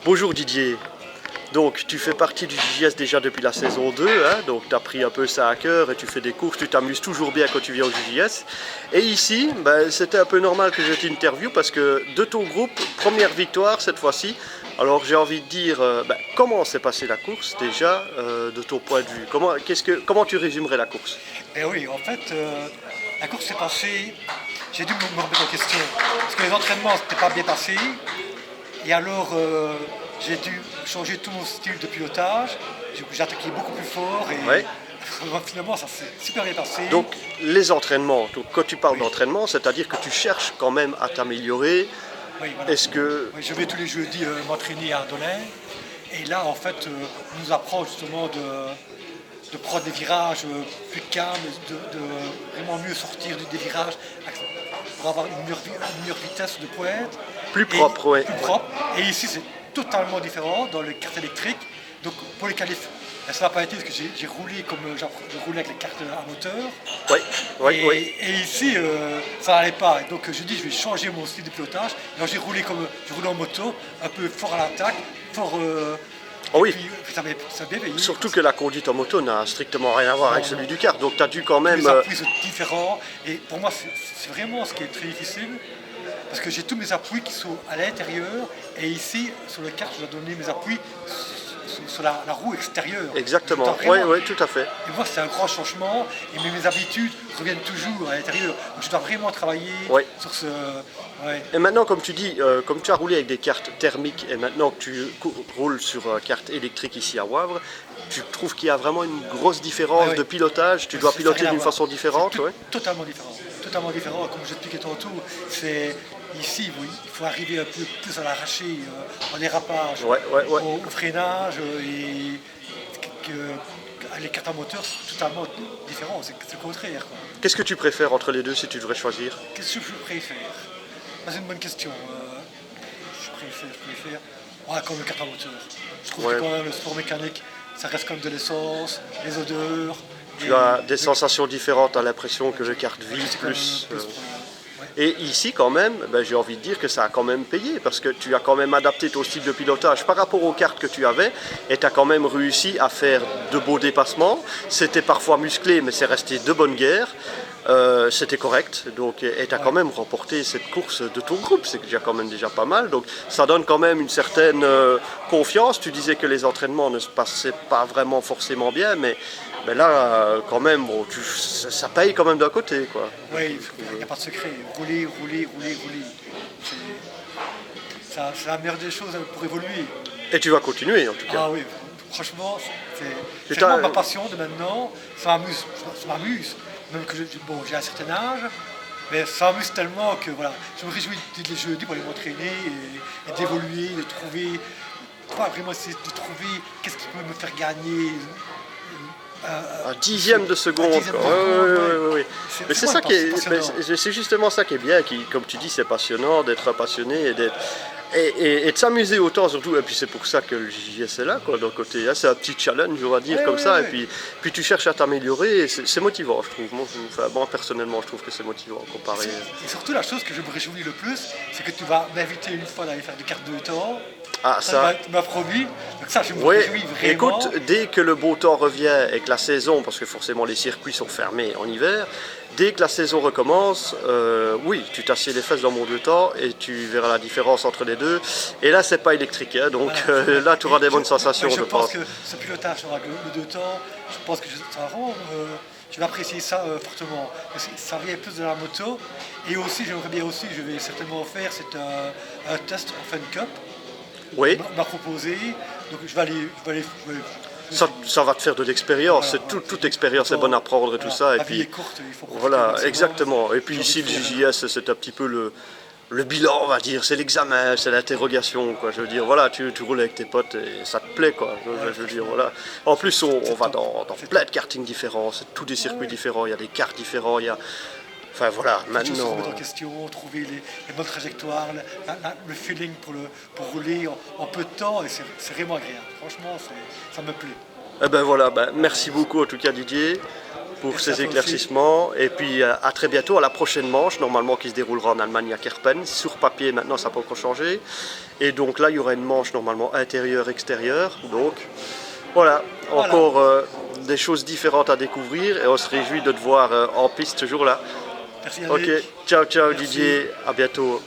Bonjour Didier, donc tu fais partie du JJS déjà depuis la saison 2, hein, donc tu as pris un peu ça à cœur et tu fais des courses, tu t'amuses toujours bien quand tu viens au JJS. Et ici, c'était un peu normal que je t'interviewe parce que de ton groupe, première victoire cette fois-ci. Alors j'ai envie de dire, comment s'est passée la course déjà, de ton point de vue? Comment tu résumerais la course? Et oui, en fait, la course s'est passée, j'ai dû me remettre en question, parce que les entraînements n'étaient pas bien passés, et alors j'ai dû changer tout mon style de pilotage, j'ai attaqué beaucoup plus fort, et Ouais. finalement ça s'est super bien passé. Donc les entraînements, donc, quand tu parles Oui. d'entraînement, c'est-à-dire que tu cherches quand même à t'améliorer. Oui, voilà. Est-ce que... Oui, je vais tous les jeudis m'entraîner à Ardennais, et là en fait on nous apprend justement de prendre des virages plus calmes, de vraiment mieux sortir des virages pour avoir une meilleure vitesse de pointe. Plus propre, ouais. Plus propre. Et ici, c'est totalement différent dans les cartes électriques. Donc pour les qualifs, ça n'a pas été parce que j'ai roulé comme je roulais avec les cartes à moteur. Oui, oui, oui. Et ici, ça n'allait pas. Et donc je dis, je vais changer mon style de pilotage. Alors j'ai roulé en moto, un peu fort à l'attaque, fort. Oh oui. Puis, ça m'a bien payé. Surtout que la conduite en moto n'a strictement rien à voir avec celui du kart. Donc tu as dû quand même... Les appuis sont différents. Et pour moi, c'est vraiment ce qui est très difficile. Parce que j'ai tous mes appuis qui sont à l'intérieur. Et ici, sur le kart, je dois donner mes appuis sur la roue extérieure. Exactement, oui, oui, tout à fait. Et moi, c'est un grand changement. Et mes habitudes reviennent toujours à l'intérieur. Donc je dois vraiment travailler sur ce... Ouais. Et maintenant, comme tu dis, comme tu as roulé avec des cartes thermiques et maintenant que tu roules sur carte électrique ici à Wavre, tu trouves qu'il y a vraiment une grosse différence de pilotage? Tu dois piloter d'une façon différente? Totalement différent. Totalement différent. Comme j'expliquais tantôt, c'est ici, il faut arriver un peu plus à l'arraché, en dérapage, au freinage. Et les cartes à moteur, c'est totalement différent. C'est le contraire. Qu'est-ce que tu préfères entre les deux si tu devrais choisir? Qu'est-ce que je préfère? C'est une bonne question. Je préfère. Ouais, comme le carte à moteur. Je trouve que quand même le sport mécanique, ça reste comme de l'essence, les odeurs. Tu as des sensations différentes, tu as l'impression que le kart vit plus. Et ici quand même, j'ai envie de dire que ça a quand même payé parce que tu as quand même adapté ton style de pilotage par rapport aux cartes que tu avais et tu as quand même réussi à faire de beaux dépassements. C'était parfois musclé mais c'est resté de bonne guerre. C'était correct, donc, et tu as quand même remporté cette course de ton groupe, c'est déjà quand même déjà pas mal, donc ça donne quand même une certaine confiance. Tu disais que les entraînements ne se passaient pas vraiment forcément bien, mais là quand même, ça paye quand même d'un côté, quoi. Oui, il n'y a pas de secret, rouler. C'est la meilleure des choses pour évoluer. Et tu vas continuer en tout cas. Ah oui, franchement, c'est vraiment ma passion de maintenant, ça m'amuse. Même que j'ai un certain âge, mais ça m'amuse tellement que voilà, je me réjouis les jeudis pour aller m'entraîner et d'évoluer, de trouver, vraiment essayer de trouver qu'est-ce qui peut me faire gagner. Un dixième de seconde. Oui. Mais c'est ça c'est justement ça qui est bien, comme tu dis, c'est passionnant d'être passionné et de s'amuser autant surtout. Et puis c'est pour ça que le JJS est là, quoi, d'un côté. C'est un petit challenge, on va dire, comme ça. Et puis tu cherches à t'améliorer. Et c'est motivant, je trouve. Moi, personnellement, je trouve que c'est motivant comparé. Et surtout, la chose que je me réjouis le plus, c'est que tu vas m'inviter une fois d'aller faire des cartes de temps. Ah, ça. Tu m'as promis. Donc ça, je me réjouis vraiment. Écoute, dès que le beau temps revient et que la saison, parce que forcément les circuits sont fermés en hiver, dès que la saison recommence, oui, tu t'assieds les fesses dans mon deux temps et tu verras la différence entre les deux. Et là, c'est pas électrique, hein, donc voilà. Là, tu auras des bonnes sensations, je pense. Je pense que ce pilotage avec le deux temps, je pense que ça va vraiment... je vais apprécier ça fortement. Parce que ça vient plus de la moto. Et aussi, j'aimerais bien aussi, je vais certainement faire, c'est un test en Fun Cup. Oui. On m'a proposé, donc je vais aller ça va te faire de l'expérience, toute expérience est bonne à prendre et tout ça. La vie est courte, il faut voilà, exactement. Et puis ici, le JJS, c'est un petit peu le bilan, on va dire, c'est l'examen, c'est l'interrogation, quoi. Je veux dire, voilà, tu roules avec tes potes et ça te plaît, quoi. Je veux dire, voilà. En plus, on va dans plein de karting différents, c'est tous des circuits différents, il y a des karts différents, il y a... Enfin voilà, maintenant... Se remettre en question, trouver les bonnes trajectoires, le feeling pour rouler en peu de temps, et c'est vraiment agréable. Franchement, ça me plaît. Eh ben voilà, merci beaucoup en tout cas Didier. pour Merci à ces toi éclaircissements. Et puis à très bientôt, à la prochaine manche, normalement qui se déroulera en Allemagne à Kerpen. Sur papier, maintenant, ça peut encore changer. Et donc là, il y aura une manche normalement intérieure-extérieure. Donc voilà, encore des choses différentes à découvrir. Et on se réjouit de te voir en piste ce jour-là. Merci Ok, Yannick. ciao Merci. Didier, à bientôt.